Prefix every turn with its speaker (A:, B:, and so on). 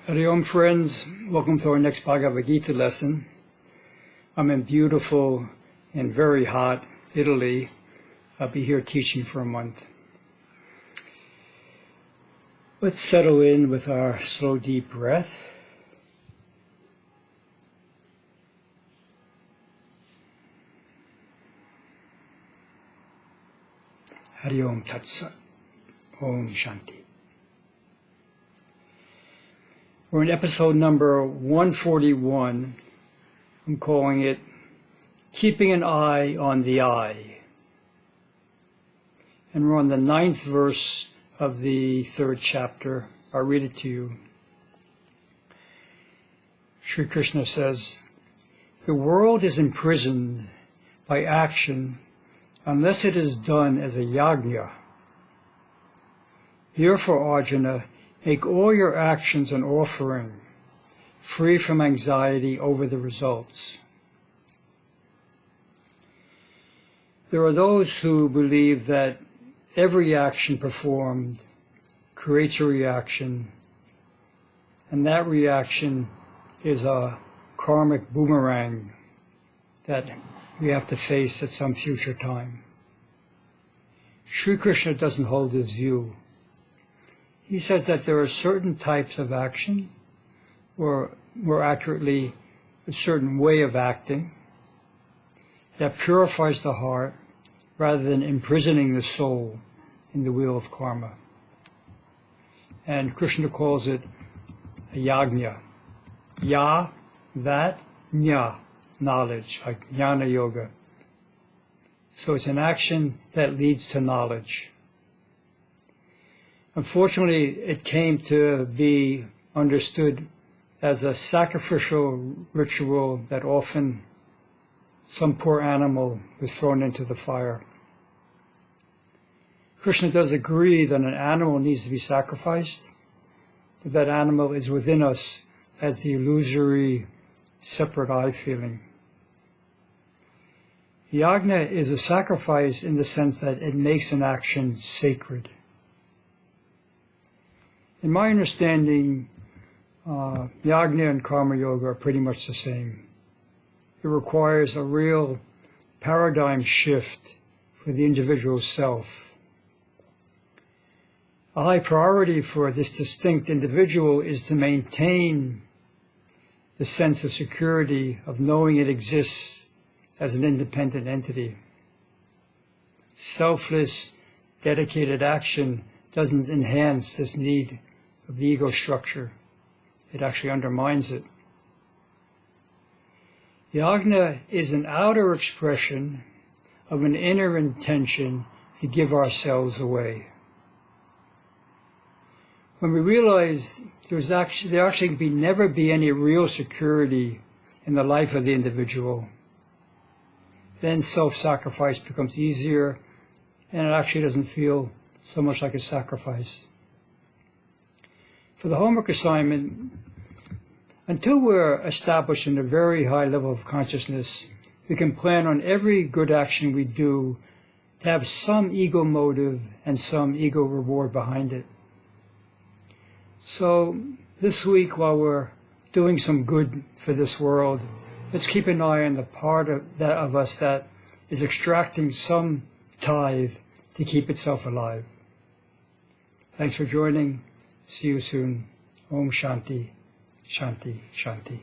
A: Hari Om, friends. Welcome to our next Bhagavad Gita lesson. I'm in beautiful and very hot Italy. I'll be here teaching for a month. Let's settle in with our slow, deep breath. Hari Om Tat Sat. Om Shanti. We're in episode number 141. I'm calling it Keeping an Eye on the Eye. And we're on the 9th verse of the 3rd chapter. I'll read it to you. Sri Krishna says, "The world is imprisoned by action unless it is done as a yajna. Therefore, Arjuna, make all your actions an offering, free from anxiety over the results." There are those who believe that every action performed creates a reaction, and that reaction is a karmic boomerang that we have to face at some future time. Sri Krishna doesn't hold this view. He says that there are certain types of action, or more accurately, a certain way of acting, that purifies the heart rather than imprisoning the soul in the wheel of karma. And Krishna calls it a yajna. Ya, that, jna, knowledge, like jnana yoga. So it's an action that leads to knowledge. Unfortunately, it came to be understood as a sacrificial ritual that often some poor animal was thrown into the fire. Krishna does agree that an animal needs to be sacrificed, but that animal is within us as the illusory separate I feeling. Yajna is a sacrifice in the sense that it makes an action sacred. In my understanding, yajna and karma yoga are pretty much the same. It requires a real paradigm shift for the individual self. A high priority for this distinct individual is to maintain the sense of security of knowing it exists as an independent entity. Selfless, dedicated action doesn't enhance this need of the ego structure. It actually undermines it. Yajna is an outer expression of an inner intention to give ourselves away. When we realize there actually can never be any real security in the life of the individual, then self-sacrifice becomes easier, and it actually doesn't feel so much like a sacrifice. For the homework assignment, until we're established in a very high level of consciousness, we can plan on every good action we do to have some ego motive and some ego reward behind it. So this week, while we're doing some good for this world, let's keep an eye on the part of us that is extracting some tithe to keep itself alive. Thanks for joining. See you soon. Om Shanti, Shanti, Shanti.